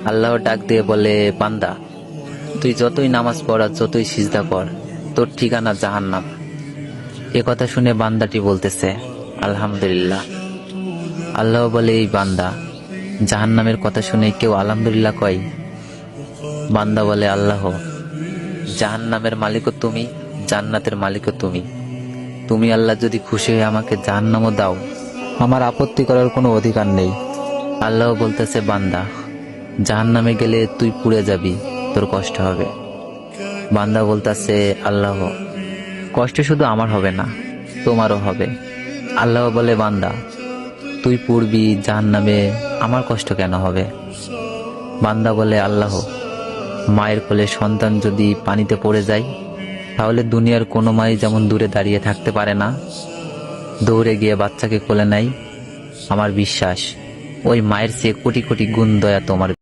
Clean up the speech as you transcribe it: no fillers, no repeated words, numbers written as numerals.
আল্লাহ ডাক দিয়ে বলে, বান্দা, তুই যতই নামাজ পড় আর যতই সিজদা কর, তোর ঠিকানা জাহান্নাম। এ কথা শুনে বান্দাটি বলতেছে, আলহামদুলিল্লাহ। আল্লাহ বলে, এই বান্দা, জাহান্নামের কথা শুনে কেউ আলহামদুলিল্লাহ কয়? বান্দা বলে, আল্লাহ, জাহান্নামের মালিকও তুমি, জান্নাতের মালিকও তুমি। তুমি আল্লাহ যদি খুশি হয়ে আমাকে জাহান্নামও দাও, আমার আপত্তি করার কোনো অধিকার নেই। আল্লাহ বলতেছে, বান্দা, জাহান্নামে গেলে তুই পুড়ে যাবি, তোর কষ্ট হবে। বান্দা বলতেছে, আল্লাহ, কষ্ট শুধু আমার হবে না, তোমারও হবে। আল্লাহ বলে, বান্দা, তুই পুড়বি জাহান্নামে, আমার কষ্ট কেন হবে? বান্দা বলে, আল্লাহ, মায়ের কোলে সন্তান যদি পানিতে পড়ে যায়, তাহলে দুনিয়ার কোনো মাই যেমন দূরে দাঁড়িয়ে থাকতে পারে না, দৌড়ে গিয়ে বাচ্চাকে কোলে নেয়, আমার বিশ্বাস ওই মায়ের চেয়ে কোটি কোটি গুণ দয়া তোমার।